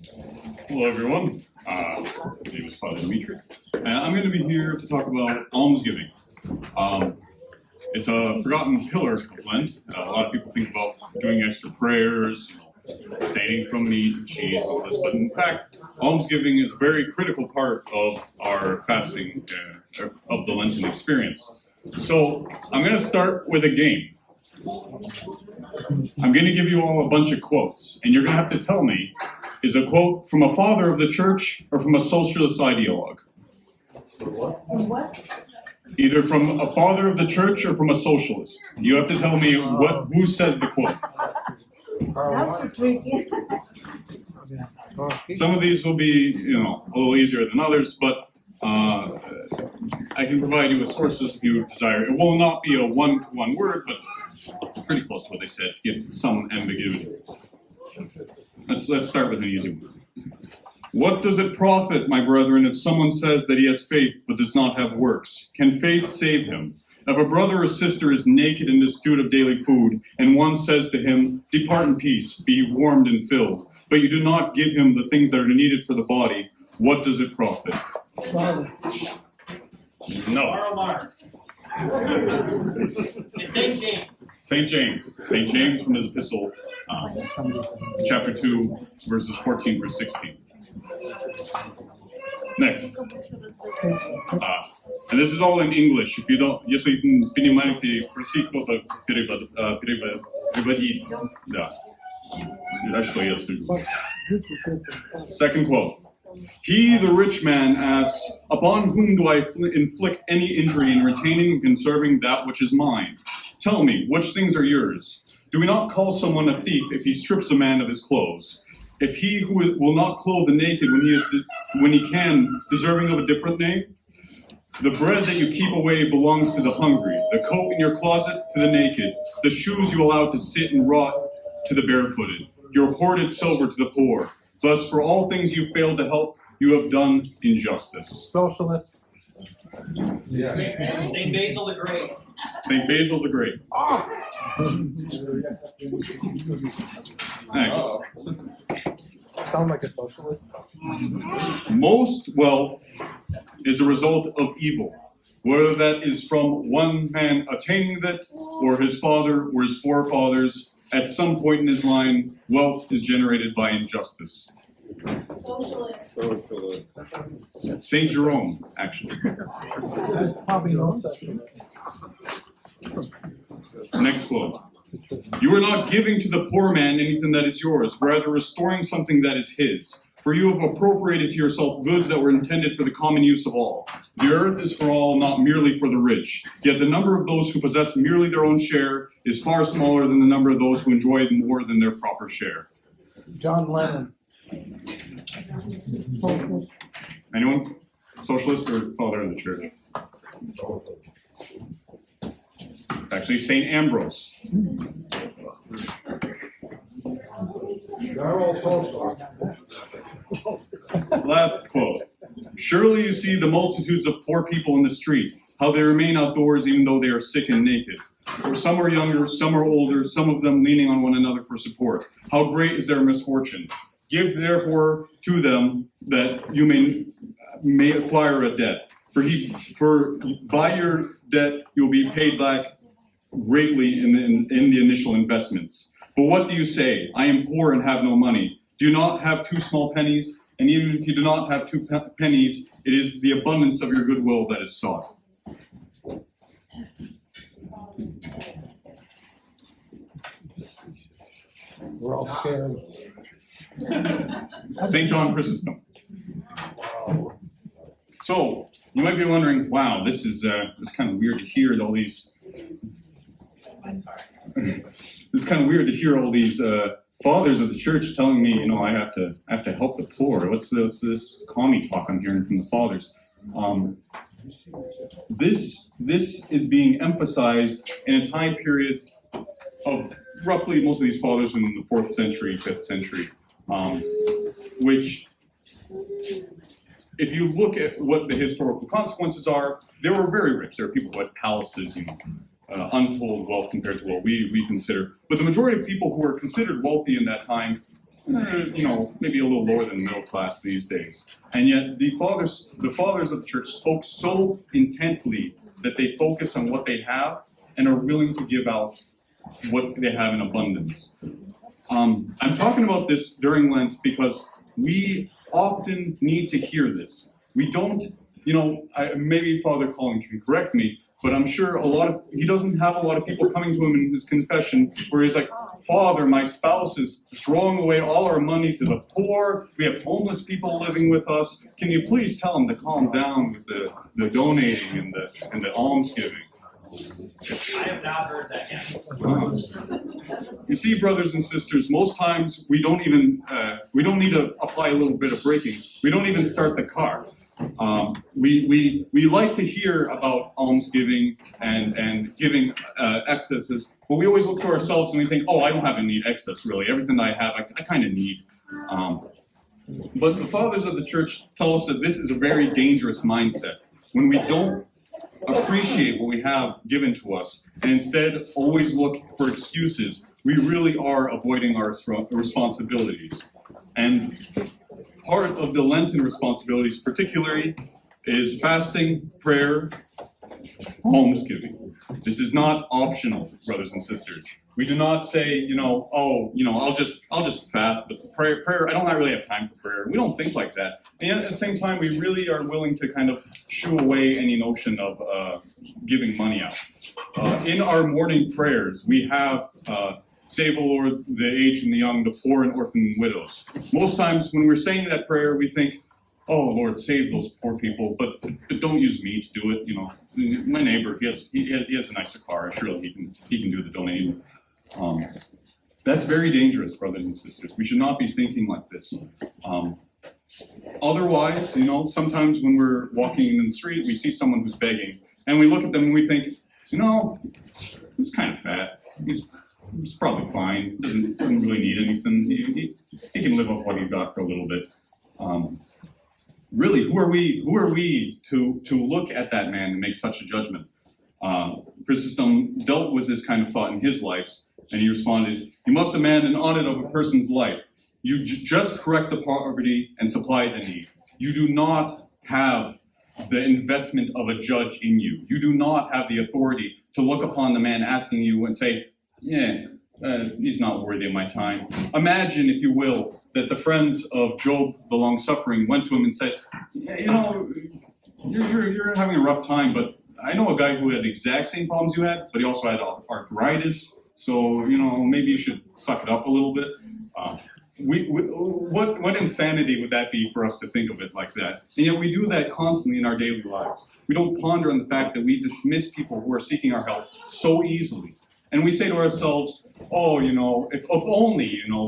Hello, everyone. My name is Father Dmitri, and I'm going to be here to talk about almsgiving. It's a forgotten pillar of Lent. A lot of people think about doing extra prayers, abstaining from meat and cheese and all this, but in fact, almsgiving is a very critical part of our fasting, of the Lenten experience. So I'm going to start with a game. I'm going to give you all a bunch of quotes, and you're going to have to tell me, is a quote from a father of the church or from a socialist ideologue? What? Either from a father of the church or from a socialist. You have to tell me who says the quote. That's a tricky. Some of these will be, a little easier than others, but I can provide you with sources if you desire. It will not be a one-to-one word, but pretty close to what they said to give some ambiguity. Let's start with an easy one. What does it profit, my brethren, if someone says that he has faith but does not have works? Can faith save him? If a brother or sister is naked and destitute of daily food, and one says to him, "Depart in peace, be warmed and filled," but you do not give him the things that are needed for the body, what does it profit? No. Karl Marx. It's St. James. St. James from his epistle, chapter 2, verses 14 through 16. Next. And this is all in English. If you don't, если понимаете, проси кто-то переводить. Да. Что я скажу. Second quote. He, the rich man, asks, "Upon whom do I inflict any injury in retaining and conserving that which is mine? Tell me, which things are yours? Do we not call someone a thief if he strips a man of his clothes? If he who will not clothe the naked when he can, deserving of a different name? The bread that you keep away belongs to the hungry, the coat in your closet to the naked, the shoes you allow to sit and rot to the barefooted, your hoarded silver to the poor. Thus, for all things you failed to help, you have done injustice." Socialist. Yeah. St. Basil the Great. St. Basil the Great. Next. Sound like a socialist? Most wealth is a result of evil, whether that is from one man attaining that, or his father or his forefathers. At some point in his line, wealth is generated by injustice. Socialist. Saint Jerome, actually. There's probably no socialist. Next quote. "You are not giving to the poor man anything that is yours, rather restoring something that is his. For you have appropriated to yourself goods that were intended for the common use of all. The earth is for all, not merely for the rich. Yet the number of those who possess merely their own share is far smaller than the number of those who enjoy more than their proper share." John Lennon. Socialist. Anyone? Socialist or father of the church? It's actually St. Ambrose. Last quote. "Surely you see the multitudes of poor people in the street, how they remain outdoors even though they are sick and naked. For some are younger, some are older, some of them leaning on one another for support. How great is their misfortune. Give therefore to them that you may acquire a debt. For by your debt you will be paid back greatly in the initial investments. But what do you say? I am poor and have no money. Do you not have 2 small pennies? And even if you do not have 2 pennies, it is the abundance of your goodwill that is sought." We're all scared. St. John Chrysostom. So, you might be wondering, wow, this is kind of weird to hear all these... It's kind of weird to hear all these fathers of the church telling me, I have to help the poor. What's this commie talk I'm hearing from the fathers? This is being emphasized in a time period of roughly most of these fathers in the 4th century, 5th century, which, if you look at what the historical consequences are, they were very rich. There were people who had palaces, untold wealth compared to what we consider. But the majority of people who were considered wealthy in that time maybe a little lower than the middle class these days. And yet the fathers of the church spoke so intently that they focus on what they have and are willing to give out what they have in abundance. I'm talking about this during Lent because we often need to hear this. We don't, maybe Father Colin can correct me, but I'm sure he doesn't have a lot of people coming to him in his confession where he's like, Father, my spouse is throwing away all our money to the poor. We have homeless people living with us. Can you please tell him to calm down with the donating and the almsgiving? I have not heard that yet. You see, brothers and sisters, most times we don't need to apply a little bit of braking. We don't even start the car. We like to hear about almsgiving and giving excesses, but we always look to ourselves and we think, I don't have any excess really. Everything that I have, I kind of need. But the fathers of the church tell us that this is a very dangerous mindset. When we don't appreciate what we have given to us and instead always look for excuses, we really are avoiding our responsibilities. And part of the Lenten responsibilities particularly is fasting, prayer, almsgiving. This is not optional, brothers and sisters. We do not say, I'll just fast, but prayer, I don't really have time for prayer. We don't think like that. And yet at the same time, we really are willing to kind of shoo away any notion of giving money out. In our morning prayers, we have save, O Lord, the aged and the young, the poor and orphan and widows. Most times when we're saying that prayer, we think, oh, Lord, save those poor people, but don't use me to do it. My neighbor, he has a nicer car. Surely he can do the donating. That's very dangerous, brothers and sisters. We should not be thinking like this. Otherwise, sometimes when we're walking in the street, we see someone who's begging, and we look at them and we think, he's kind of fat. He's probably fine. Doesn't really need anything. He can live off what he got for a little bit. Really, who are we to look at that man and make such a judgment? Chrysostom dealt with this kind of thought in his life, and he responded, "You must demand an audit of a person's life. You just correct the poverty and supply the need. You do not have the investment of a judge in you. You do not have the authority to look upon the man asking you and say, he's not worthy of my time." Imagine, if you will, that the friends of Job the long-suffering went to him and said, you're having a rough time, but I know a guy who had the exact same problems you had, but he also had arthritis, so, maybe you should suck it up a little bit. What insanity would that be for us to think of it like that? And yet we do that constantly in our daily lives. We don't ponder on the fact that we dismiss people who are seeking our help so easily. And we say to ourselves, if only,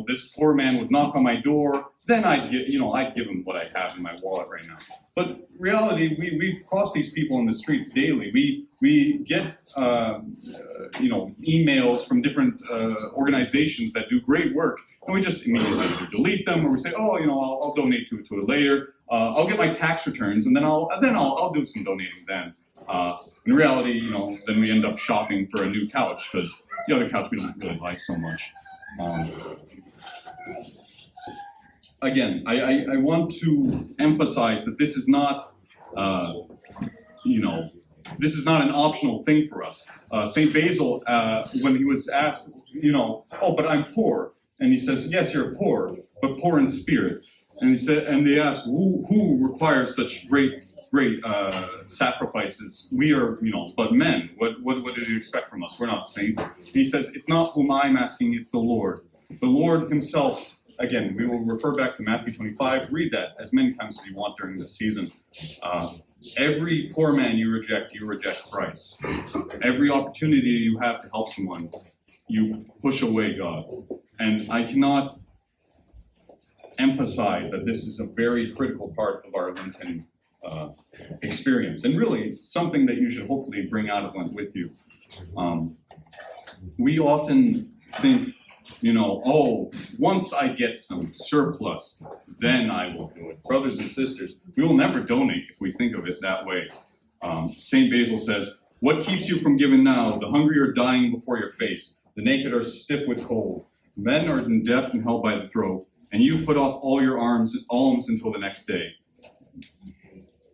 this poor man would knock on my door, then I'd give him what I have in my wallet right now. But reality, we cross these people in the streets daily. We get, emails from different organizations that do great work, and we just immediately either delete them or we say, I'll donate to it later. I'll get my tax returns, and then I'll do some donating then. In reality, then we end up shopping for a new couch because the other couch we don't really like so much. Again, I want to emphasize that this is not, this is not an optional thing for us. St. Basil, when he was asked, but I'm poor, and he says, yes, you're poor, but poor in spirit. And they asked, who requires such great sacrifices? We are, but men. What did you expect from us? We're not saints. And he says, it's not whom I'm asking, it's the Lord. The Lord himself. Again, we will refer back to Matthew 25. Read that as many times as you want during this season. Every poor man you reject Christ. Every opportunity you have to help someone, you push away God. And I cannot emphasize that this is a very critical part of our Lenten experience, and really something that you should hopefully bring out of Lent with you. We often think, once I get some surplus, then I will do it. Brothers and sisters, we will never donate if we think of it that way. St. Basil says, what keeps you from giving now? The hungry are dying before your face. The naked are stiff with cold. Men are deaf and held by the throat. and you put off all your alms until the next day.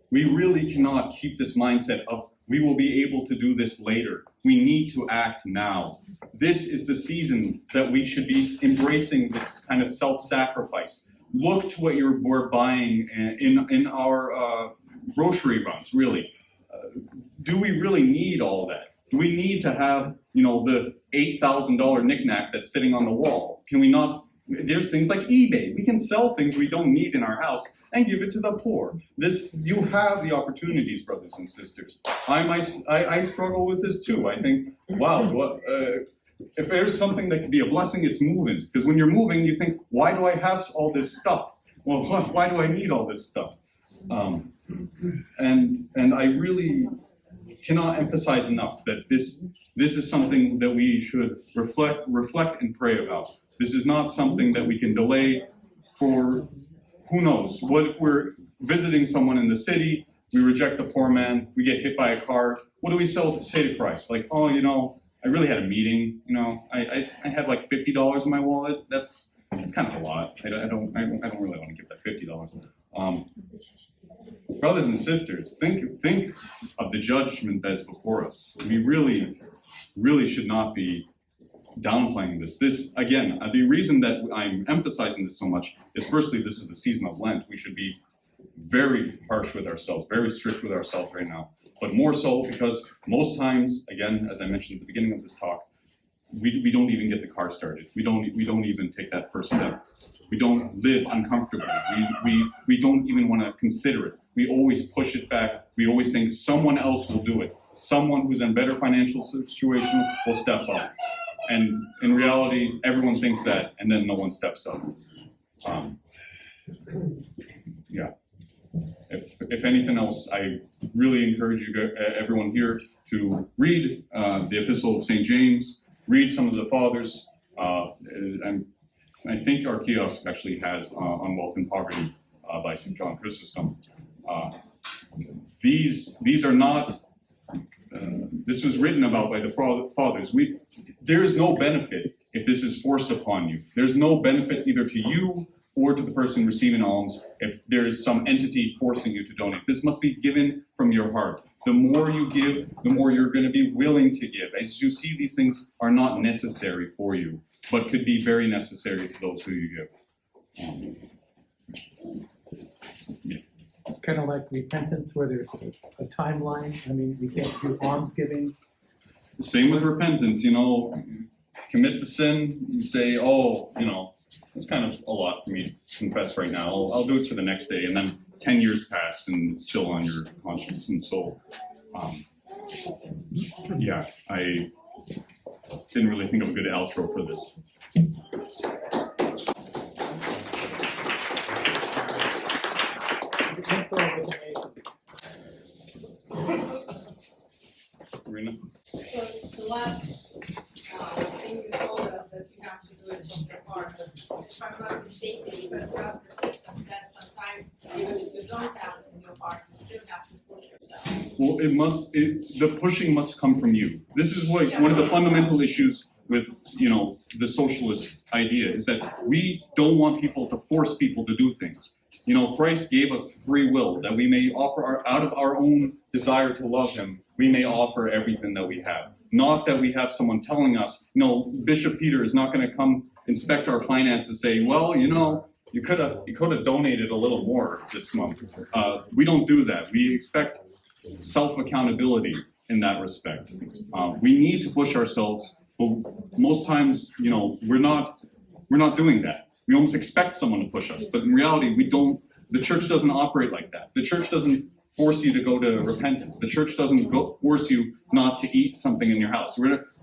We really cannot keep this mindset of we will be able to do this later. We need to act now. This is the season that we should be embracing this kind of self-sacrifice. Look to what we're buying in our grocery runs, really. Do we really need all that? Do we need to have, the $8,000 knickknack that's sitting on the wall? Can we not? There's things like eBay. We can sell things we don't need in our house and give it to the poor. You have the opportunities, brothers and sisters. I struggle with this too. I think, wow, if there's something that could be a blessing, it's moving. Because when you're moving, you think, why do I have all this stuff? Well, why do I need all this stuff? And I really cannot emphasize enough that this is something that we should reflect and pray about. This is not something that we can delay for who knows. What if we're visiting someone in the city, we reject the poor man, we get hit by a car, what do we say to Christ? Like, oh, I really had a meeting, I had like $50 in my wallet. That's kind of a lot. I don't really want to give that $50. Brothers and sisters, think of the judgment that is before us. We really, really should not be downplaying this. This, again, the reason that I'm emphasizing this so much is firstly, this is the season of Lent. We should be very harsh with ourselves, very strict with ourselves right now. But more so because most times, again, as I mentioned at the beginning of this talk, we don't even get the car started. We don't even take that first step. We don't live uncomfortably. We don't even want to consider it. We always push it back. We always think someone else will do it. Someone who's in a better financial situation will step up. And in reality, everyone thinks that, and then no one steps up. If anything else, I really encourage everyone here to read the Epistle of St. James, read some of the Fathers. And I think our kiosk actually has On Wealth and Poverty by St. John Chrysostom. These are not. This was written about by the fathers. There is no benefit if this is forced upon you. There's no benefit either to you or to the person receiving alms if there is some entity forcing you to donate. This must be given from your heart. The more you give, the more you're going to be willing to give. As you see, these things are not necessary for you, but could be very necessary to those who you give. Kind of like repentance, where there's a timeline. I mean, you can't do almsgiving. Same with repentance, commit the sin, you say, it's kind of a lot for me to confess right now. I'll do it for the next day, and then 10 years passed and it's still on your conscience and soul. I didn't really think of a good outro for this. Marina? So the last thing you told us that you have to do it from your heart, but if I'm not mistaken, because throughout the system that sometimes even if you don't have it in your heart, you still have to push yourself. Well, the pushing must come from you. This is one of the fundamental issues with, the socialist idea is that we don't want people to force people to do things. Christ gave us free will that we may offer out of our own desire to love him, we may offer everything that we have. Not that we have someone telling us, Bishop Peter is not going to come inspect our finances and say, well, you could have donated a little more this month. We don't do that. We expect self-accountability in that respect. We need to push ourselves, but most times, we're not doing that. We almost expect someone to push us, but in reality, we don't. The church doesn't operate like that. The church doesn't force you to go to repentance. The church doesn't force you not to eat something in your house.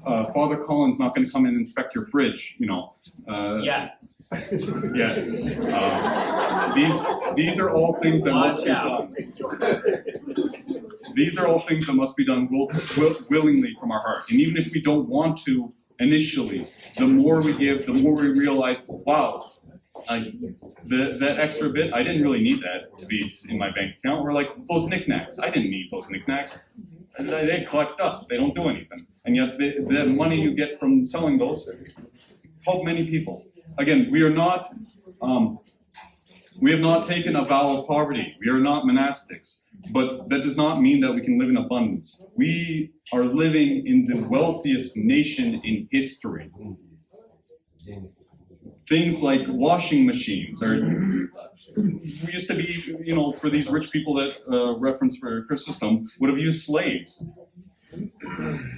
Father Colin's not going to come in and inspect your fridge, Yeah. These are all things that must be done. These are all things that must be done willingly from our heart. And even if we don't want to initially, the more we give, the more we realize, wow, that extra bit, I didn't really need that to be in my bank account. We're like, those knickknacks, I didn't need those knickknacks. They collect dust, they don't do anything. And yet the money you get from selling those help many people. Again, we are not We have not taken a vow of poverty. We are not monastics. But that does not mean that we can live in abundance. We are living in the wealthiest nation in history. Things like washing machines are. We used to be, for these rich people that reference for Chrysostom, would have used slaves.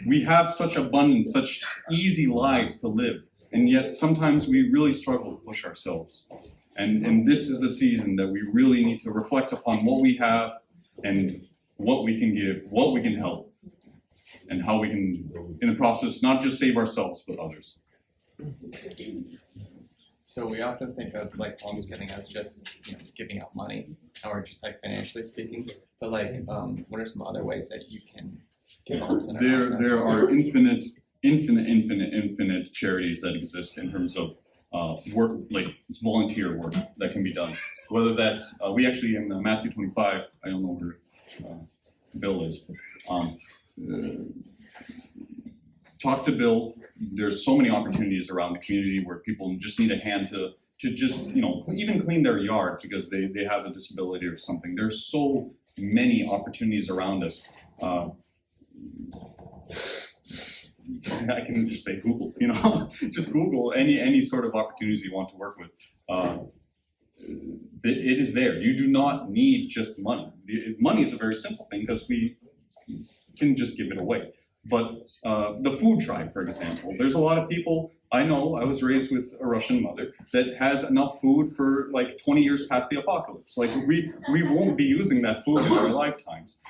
We have such abundance, such easy lives to live, and yet sometimes we really struggle to push ourselves. And this is the season that we really need to reflect upon what we have and what we can give, what we can help, and how we can, in the process, not just save ourselves, but others. So we often think of like almsgiving as just giving out money, or just like financially speaking. But like, what are some other ways that you can give alms in our lives? There are infinite charities that exist in terms of work, like it's volunteer work that can be done. Whether that's we actually in Matthew 25. I don't know where Bill is. Talk to Bill. There's so many opportunities around the community where people just need a hand to just even clean their yard because they have a disability or something. There's so many opportunities around us. I can just say Google, just Google any sort of opportunities you want to work with. It is there. You do not need just money. Money is a very simple thing because we can just give it away. But the food drive, for example, there's a lot of people, I know, I was raised with a Russian mother, that has enough food for like 20 years past the apocalypse. Like we won't be using that food in our lifetimes.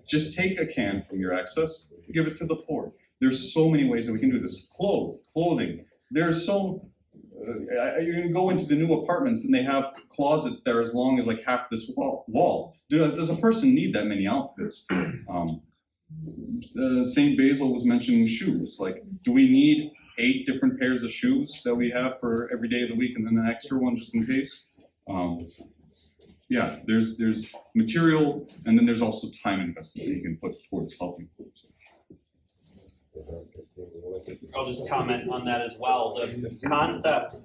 Just take a can from your excess, give it to the poor. There's so many ways that we can do this. Clothing. There's so, you can go into the new apartments and they have closets that are as long as like half this wall. Does a person need that many outfits? St. Basil was mentioning shoes. Like, do we need 8 different pairs of shoes that we have for every day of the week and then an extra one just in case? There's material, and then there's also time investment that you can put towards helping. I'll just comment on that as well. The concept,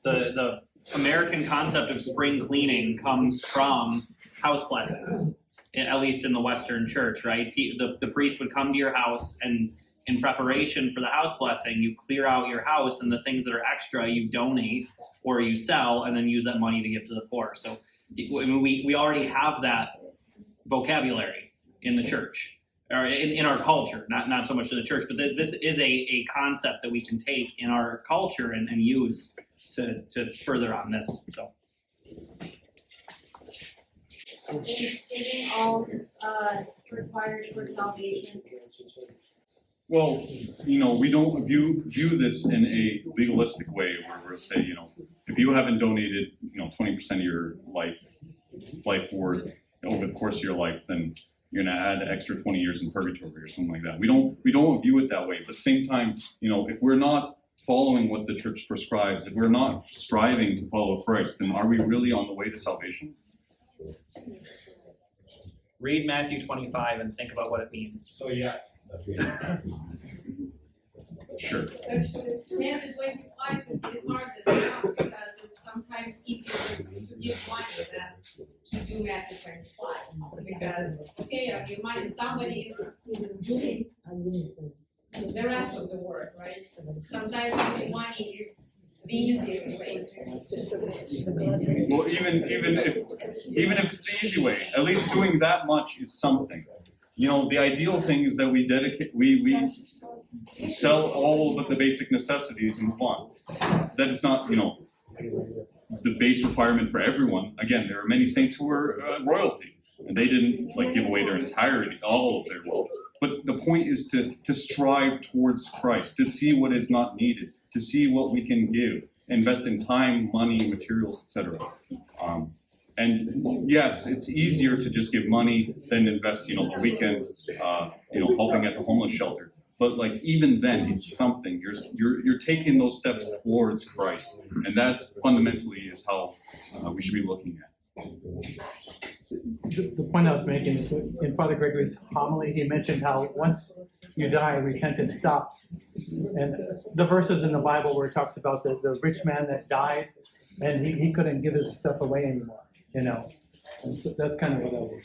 the American concept of spring cleaning comes from house blessings, at least in the Western Church, right? The priest would come to your house, and in preparation for the house blessing, you clear out your house, and the things that are extra you donate or you sell, and then use that money to give to the poor. So we already have that vocabulary in the church, or in our culture, not so much in the church, but this is a concept that we can take in our culture and use to further on this. So. Is giving alms required for salvation? Well, we don't view this in a legalistic way where we'll say, if you haven't donated, 20% of your life worth over the course of your life, then you're gonna add an extra 20 years in purgatory or something like that. We don't view it that way. But at the same time, if we're not following what the church prescribes, if we're not striving to follow Christ, then are we really on the way to salvation? Read Matthew 25 and think about what it means. So yes. Sure. Actually, Matthew 25 is the hardest now because it's sometimes easier to give money than to do Matthew 25. Because, your money, somebody is doing the rest of the work, right? Sometimes giving money is the easiest way. Well, even if it's the easy way, at least doing that much is something. The ideal thing is that we sell all but the basic necessities and move on. That is not, the base requirement for everyone. Again, there are many saints who were royalty, and they didn't give away their entirety, all of their wealth. But the point is to strive towards Christ, to see what is not needed, to see what we can give, invest in time, money, materials, etc. And yes, it's easier to just give money than invest, the weekend, helping at the homeless shelter. But even then, it's something. You're taking those steps towards Christ, and that fundamentally is how we should be looking at. The point I was making is in Father Gregory's homily, he mentioned how once you die, repentance stops. And the verses in the Bible where it talks about the rich man that died and he couldn't give his stuff away anymore, you know. And so that's kind of what I was.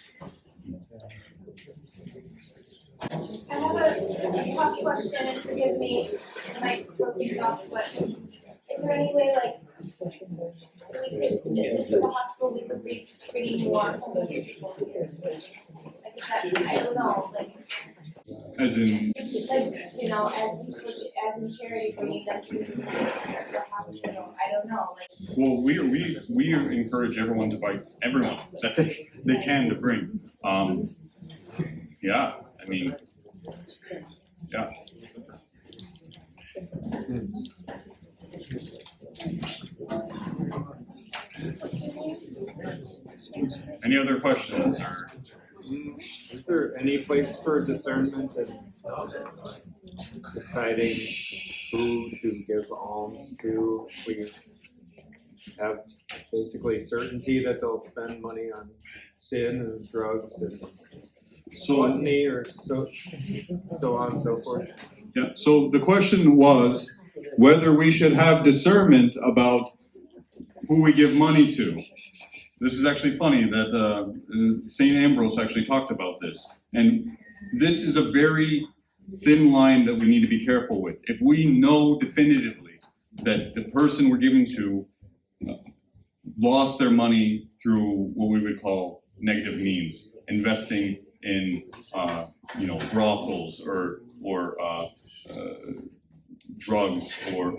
I have a tough question, and forgive me, I might throw things off, but is there any way, like, we could, if this is a hospital, we could reach pretty more homeless people here? Like, is that, I don't know, like, As in, like, you know, as in charity, bringing them to the hospital, I don't know, like. well, we encourage everyone to buy everyone that they can to bring. Yeah, I mean, yeah. Any other questions? Or Is there any place for discernment in deciding who to give alms to? We have basically certainty that they'll spend money on sin and drugs and gluttony or so on and so forth. yeah. So the question was whether we should have discernment about who we give money to. This is actually funny that St. Ambrose actually talked about this. And this is a very thin line that we need to be careful with. If we know definitively that the person we're giving to lost their money through what we would call negative means, investing in brothels or drugs or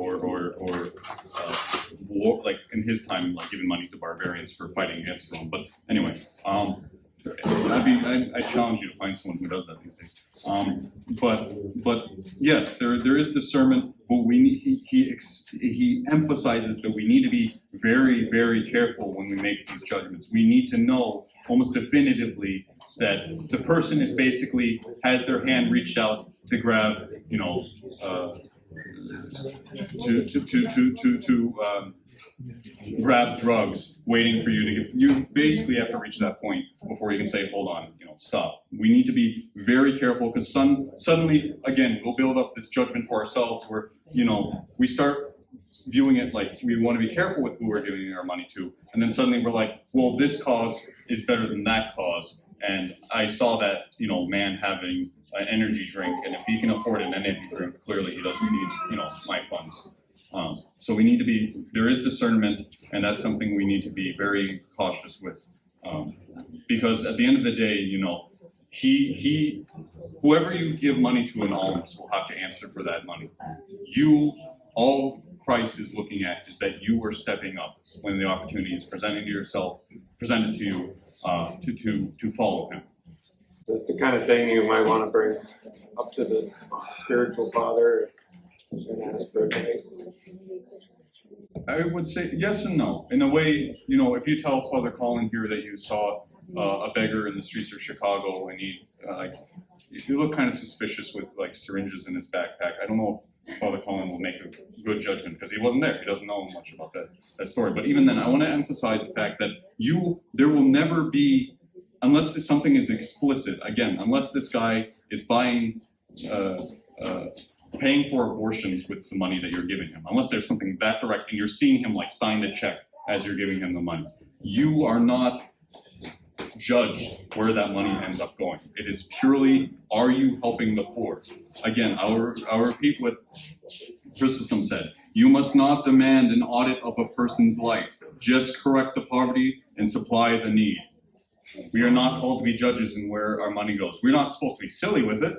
war, like in his time, like giving money to barbarians for fighting against Rome. But anyway, I challenge you to find someone who does that these days. But yes, there is discernment, but we need, he emphasizes that we need to be very, very careful when we make these judgments. We need to know almost definitively that the person is basically has their hand reached out to grab, grab drugs, waiting for you to give. You basically have to reach that point before you can say, hold on, stop. We need to be very careful because suddenly, again, we'll build up this judgment for ourselves where, we start viewing it like we want to be careful with who we're giving our money to. And then suddenly we're like, well, this cause is better than that cause. And I saw that, man having an energy drink, and if he can afford an energy drink, clearly he doesn't need, my funds. So we need to there is discernment, and that's something we need to be very cautious with. Because at the end of the day, whoever you give money to in alms will have to answer for that money. All Christ is looking at is that you are stepping up when the opportunity is presented to you, to follow him. The kind of thing you might want to bring up to the spiritual father and ask for advice. I would say yes and no. In a way, if you tell Father Colin here that you saw a beggar in the streets of Chicago and you look kind of suspicious with syringes in his backpack, I don't know if Father Colin will make a good judgment because he wasn't there. He doesn't know much about that story. But even then, I want to emphasize the fact that there will never be, unless something is explicit, again, unless this guy is buying, paying for abortions with the money that you're giving him, unless there's something that direct and you're seeing him sign the check as you're giving him the money, you are not judged where that money ends up going. It is purely, are you helping the poor? Again, I'll repeat what Chrysostom said. You must not demand an audit of a person's life. Just correct the poverty and supply the need. We are not called to be judges in where our money goes. We're not supposed to be silly with it,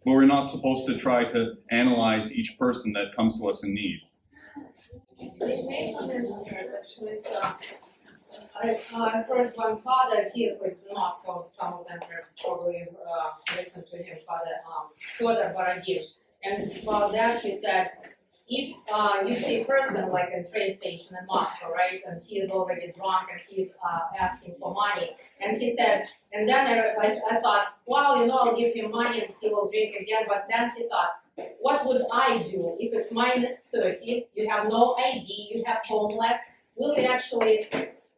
but we're not supposed to try to analyze each person that comes to us in need. It may come in here, actually, I heard one father, he is in Moscow, some of them have probably listened to him, Father Fyodor Borodish. And about that he said, if you see a person like in train station in Moscow, right, and he is already drunk and he's asking for money, and he said, and then I thought, well, I'll give him money and he will drink again, but then he thought, what would I do if it's -30, you have no ID, you have homeless, will you actually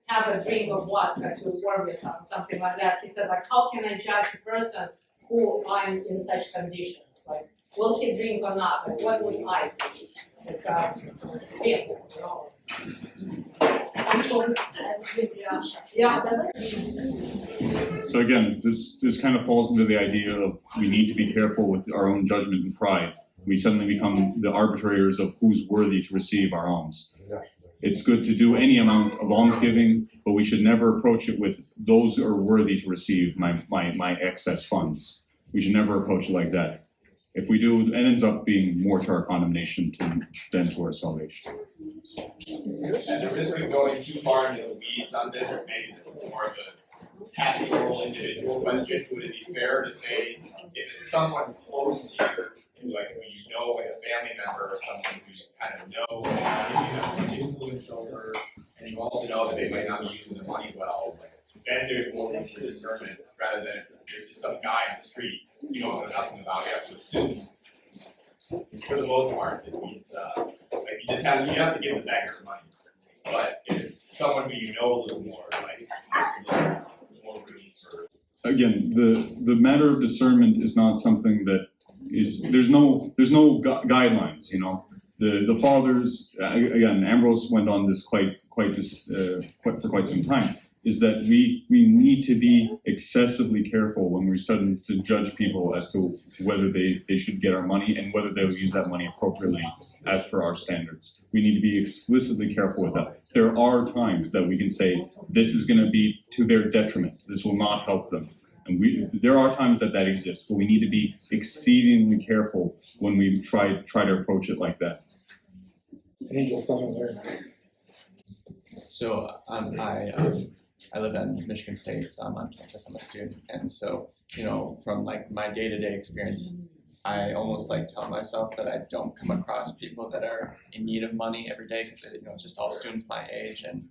have a drink of vodka to warm yourself, something like that? He said, how can I judge a person who I'm in such conditions? Will he drink or not? What would I do? So again, this kind of falls into the idea of we need to be careful with our own judgment and pride. We suddenly become the arbitrators of who's worthy to receive our alms. It's good to do any amount of almsgiving, but we should never approach it with those who are worthy to receive my excess funds. We should never approach it like that. If we do, it ends up being more to our condemnation than to our salvation. At the risk of going too far into the weeds on this, maybe this is more of a pastoral individual question, would it be fair to say if it's someone close to you, like who you know, like a family member or someone who you kind of know, you have influence over, and you also know that they might not be using the money well, like, then there's more room for discernment rather than there's just some guy on the street you don't know nothing about, you have to assume. For the most part, it means like you have to give the beggar money. But if it's someone who you know a little more, like more room for. Again, the matter of discernment is not something that is there's no guidelines. You know, the fathers again. Ambrose went on this quite for quite some time. Is that we need to be excessively careful when we're starting to judge people as to whether they should get our money and whether they'll use that money appropriately as per our standards. We need to be explicitly careful with that. There are times that we can say, this is going to be to their detriment. This will not help them. And there are times that exists, but we need to be exceedingly careful when we try to approach it like that. Angel, someone there. So I live in Michigan State, so I'm on campus, I'm a student, and so, you know, from like my day-to-day experience, I almost like tell myself that I don't come across people that are in need of money every day, because you know, it's just all students my age, and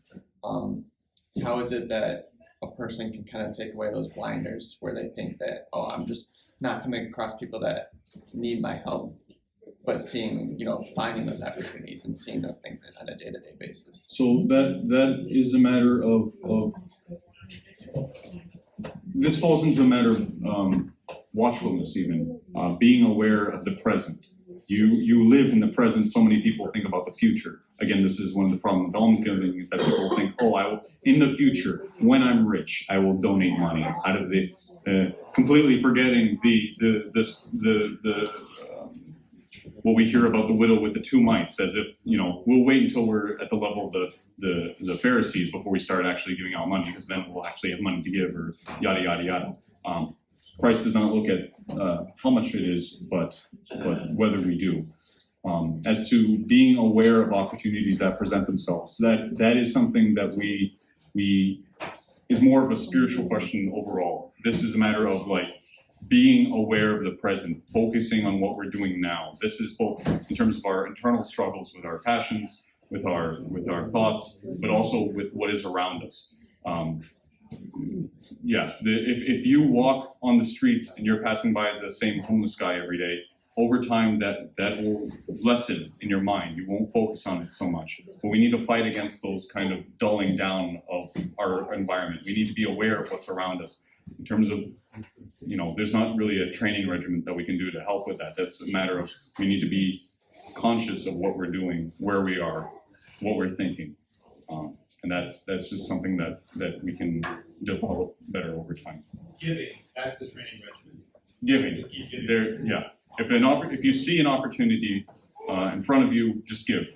how is it that a person can kind of take away those blinders where they think that, oh, I'm just not coming across people that need my help, but seeing, you know, finding those opportunities and seeing those things on a day-to-day basis. So that is a matter of this falls into a matter of watchfulness, even being aware of the present. You live in the present. So many people think about the future. Again, this is one of the problems with almsgiving, is that people think, oh, I will in the future, when I'm rich, I will donate money, out of the completely forgetting what we hear about the widow with the 2 mites, as if, you know, we'll wait until we're at the level of the Pharisees before we start actually giving out money, because then we'll actually have money to give, or yada yada yada. Christ does not look at how much it is, but whether we do. As to being aware of opportunities that present themselves, that is something that we is more of a spiritual question overall. This is a matter of like being aware of the present, focusing on what we're doing now. This is both in terms of our internal struggles with our passions, with our thoughts, but also with what is around us. If you walk on the streets and you're passing by the same homeless guy every day, over time that will lessen in your mind. You won't focus on it so much. But we need to fight against those kind of dulling down of our environment. We need to be aware of what's around us. In terms of, you know, there's not really a training regimen that we can do to help with that. That's a matter of we need to be conscious of what we're doing, where we are, what we're thinking. And that's just something that we can develop better over time. Giving, that's the training regimen. Giving. Just keep giving. There, yeah. If you see an opportunity in front of you, just give.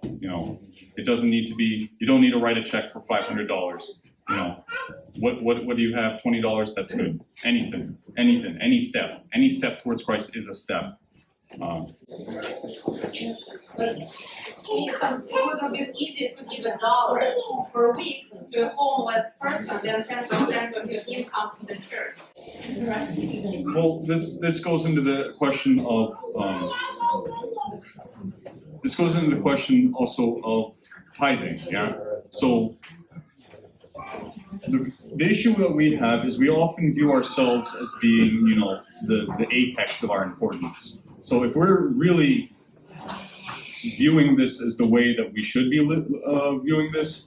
You know, it doesn't need to be. You don't need to write a check for $500. You know, what do you have? $20. That's good. Anything, any step towards Christ is a step. But it would have been easier to give $1 per week to a homeless person than 10% of your income to the church. Right? Well, this goes into the question of also of tithing. Yeah. So the issue that we have is we often view ourselves as being, you know, the apex of our importance. So if we're really viewing this as the way that we should be viewing this,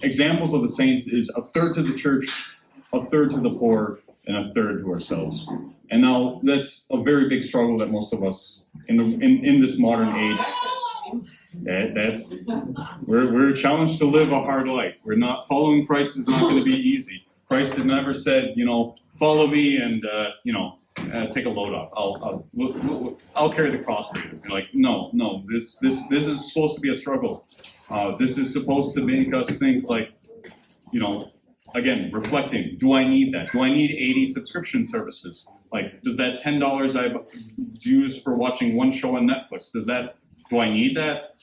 examples of the saints is 1/3 to the church, 1/3 to the poor, and 1/3 to ourselves. And now that's a very big struggle that most of us in this modern age, We're challenged to live a hard life. We're not following Christ is not going to be easy. Christ had never said, follow me and take a load off. I'll carry the cross for you. You're like, no. This is supposed to be a struggle. This is supposed to make us think like, again, reflecting. Do I need that? Do I need 80 subscription services? Like, does that $10 I use for watching one show on Netflix, do I need that?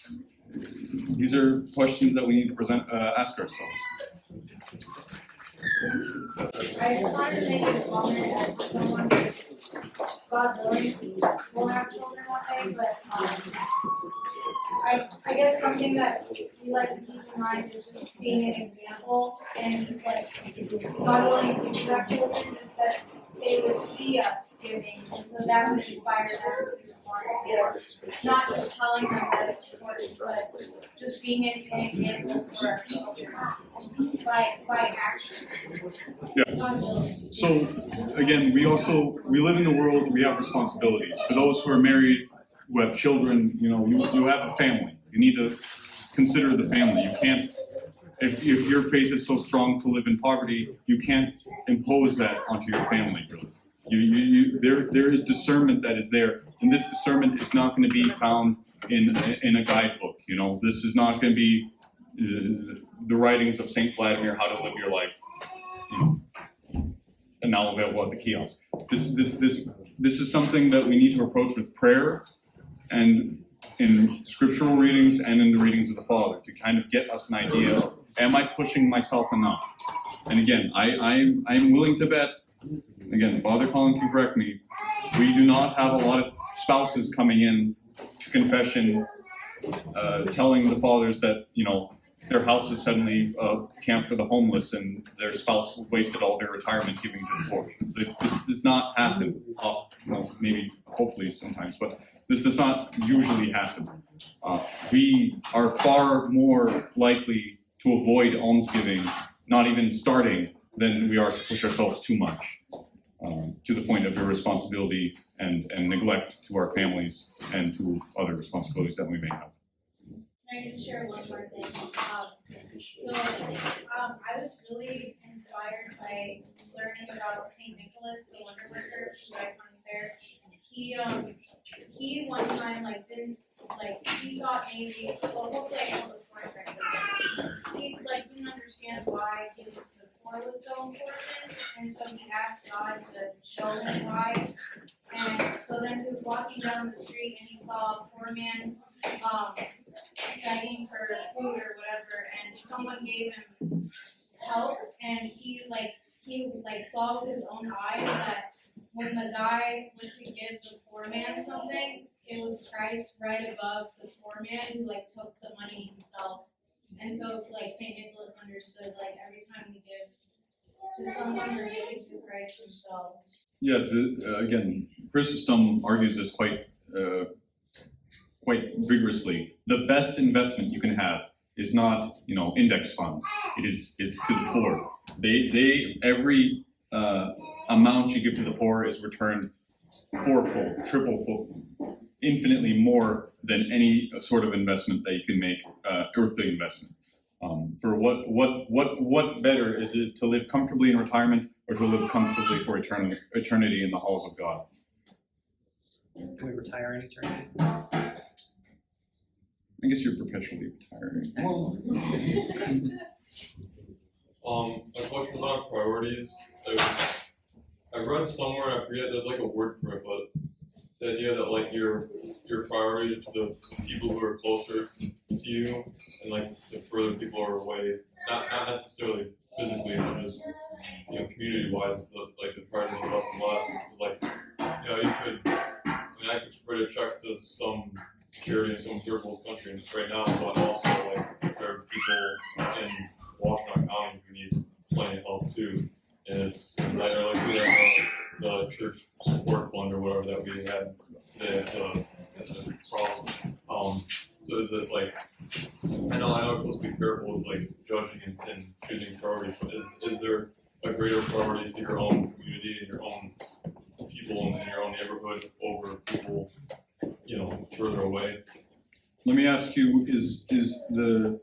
These are questions that we need to ask ourselves. I just wanted to make a comment as someone who, God willing, will have children one day, but I guess something that we like to keep in mind is just being an example and just like God willing, if you have children, just that they would see us giving, and so that would inspire them to want to give. Not just telling them that it's important, but just being an example for our children by action. Yeah. So again, we live in the world. We have responsibilities. For those who are married, who have children, you have a family. You need to consider the family. You can't. If your faith is so strong to live in poverty, you can't impose that onto your family. Really, there is discernment that is there, and this discernment is not going to be found in a guidebook. This is not going to be the writings of Saint Vladimir, how to live your life. And now available at the kiosk. This is something that we need to approach with prayer, and in scriptural readings and in the readings of the Father to kind of get us an idea of, am I pushing myself enough? And again, I'm willing to bet, again, Father Colin can correct me, we do not have a lot of spouses coming in to confession telling the fathers that, their house is suddenly a camp for the homeless and their spouse wasted all their retirement giving to the poor. This does not happen. Maybe, hopefully sometimes, but this does not usually happen. We are far more likely to avoid almsgiving, not even starting, than we are to push ourselves too much to the point of irresponsibility and neglect to our families and to other responsibilities that we may have. Can I just share one more thing? I was really inspired by learning about St. Nicholas, the Wonder Worker, which is icons there. He one time he thought maybe, hopefully I told the story correctly. He didn't understand why giving to the poor was so important, and so he asked God to show him why. And so then he was walking down the street and he saw a poor man begging for food or whatever, and someone gave him help, and he saw with his own eyes that when the guy went to give the poor man something, it was Christ right above the poor man who took the money himself. And so St. Nicholas understood every time we give to someone, we're giving to Christ himself. Yeah, again, Chrysostom argues this quite vigorously. The best investment you can have is not, index funds. It is to the poor. Every amount you give to the poor is returned fourfold, triplefold, infinitely more than any sort of investment that you can make, earthly investment. For what better is it to live comfortably in retirement or to live comfortably for eternity in the halls of God? Can we retire in eternity? I guess you're perpetually retiring. My question was on priorities. I read somewhere, I forget, there's a word for it, but it's the idea that your priority to the people who are closer to you and the further people are away, not necessarily physically, but just community-wise, the priorities are less and less. I could write a check to some charity in some third world country right now, but also there are people in Washington County who need plenty of help too. And it's we have the church support fund or whatever that we had today at the cross. So is it I know we're supposed to be careful with judging and choosing priorities, but is there a greater priority to your own community and your own people in your own neighborhood over people further away? let me ask you: is the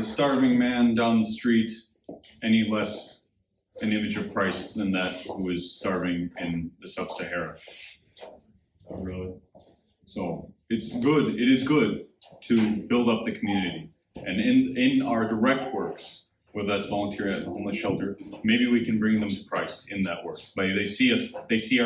starving man down the street any less an image of Christ than that who is starving in the Sub-Sahara? Oh, really? So it's good. It is good to build up the community, and in our direct works, whether that's volunteer at the homeless shelter, maybe we can bring them to Christ in that work. Like they see us, they see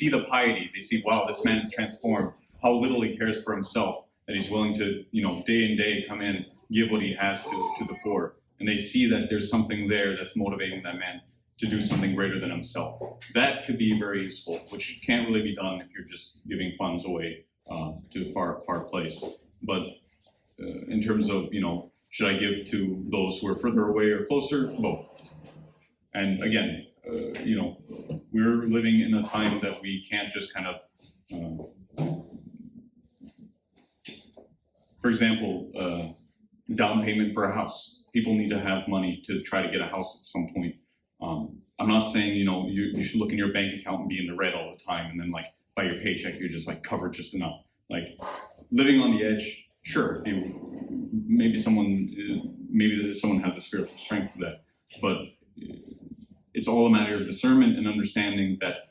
the piety. They see, wow, this man is transformed. How little he cares for himself, that he's willing to, day in day come in, give what he has to the poor. And they see that there's something there that's motivating that man to do something greater than himself. That could be very useful, which can't really be done if you're just giving funds away to a far place. But in terms of, should I give to those who are further away or closer? Both. And again, we're living in a time that we can't just kind of, for example, down payment for a house. People need to have money to try to get a house at some point. I'm not saying, you should look in your bank account and be in the red all the time, and then like by your paycheck, you're just like covered just enough. Like living on the edge, sure, maybe someone has the spiritual strength for that, but it's all a matter of discernment and understanding that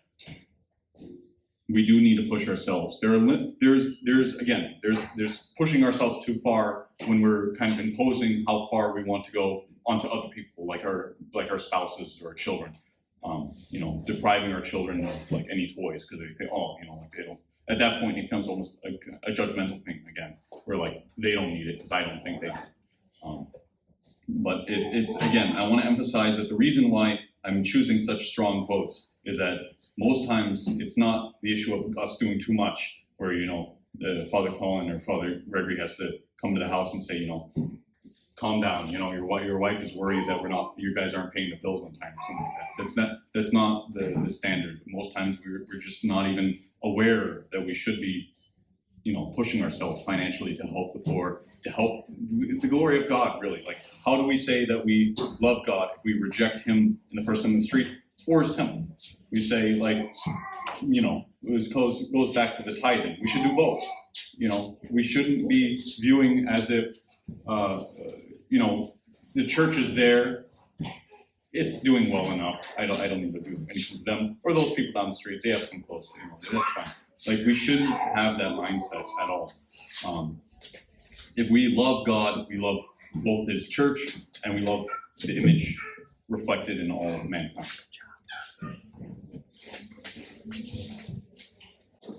we do need to push ourselves. There's pushing ourselves too far when we're kind of imposing how far we want to go onto other people, like our spouses or our children. Depriving our children of like any toys because they say, they don't. At that point, it becomes almost a judgmental thing again, where like they don't need it because I don't think they do. But it's again, I want to emphasize that the reason why I'm choosing such strong quotes is that most times it's not the issue of us doing too much, where Father Colin or Father Gregory has to come to the house and say, calm down. Your wife is worried that you guys aren't paying the bills on time or something like that. That's not the standard. Most times we're just not even aware that we should be, pushing ourselves financially to help the poor, to help the glory of God. Really, like how do we say that we love God if we reject Him in the person in the street or His temple? We say like, it goes back to the tithing. We should do both. We shouldn't be viewing as if. The church is there. It's doing well enough. I don't need to do anything for them or those people down the street. They have some clothes. That's fine. Like we shouldn't have that mindset at all. If we love God, we love both His church and we love the image reflected in all of mankind.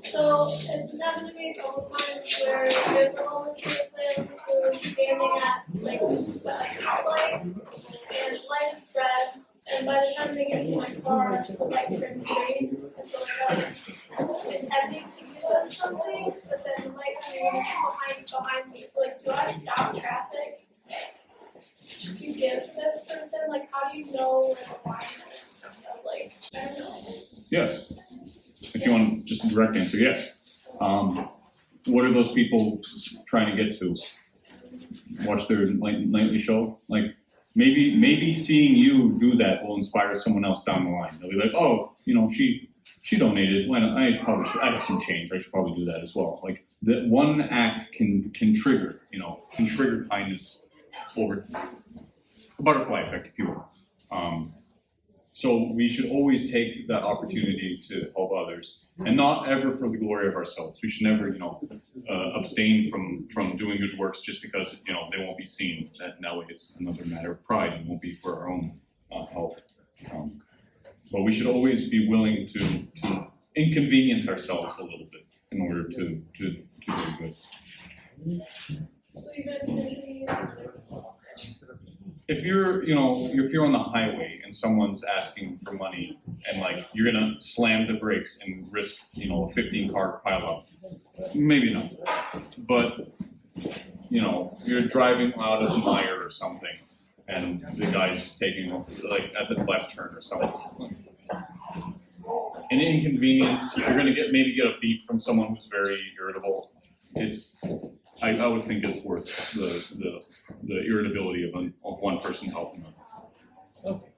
So it's happened to me a couple times where there's a homeless person who's standing at like the stoplight, and the light is red, and by the time they get to my car, the light turns green, and so like it's tempting to give them something, but then the light's behind me. So like, do I stop traffic to give this person? Like, how do you know the line is? Like, I don't know. Yes. If you want just a direct answer, yes. What are those people trying to get to? Watch their nightly show? Like maybe seeing you do that will inspire someone else down the line. They'll be like, oh, she donated. Why not? I have some change. I should probably do that as well. Like that one act can trigger, kindness over a butterfly effect, if you will. So we should always take that opportunity to help others, and not ever for the glory of ourselves. We should never, abstain from doing good works just because they won't be seen. That way, it's another matter of pride and won't be for our own help. But we should always be willing to inconvenience ourselves a little bit in order to do good. So even if it's inconvenient. If you're on the highway and someone's asking for money and like you're gonna slam the brakes and risk a 15-car pileup, maybe not. But you're driving out of the mire or something, and the guy's just taking like at the left turn or something. An inconvenience. You're gonna get a beep from someone who's very irritable. I would think it's worth the irritability of one person helping another. Okay.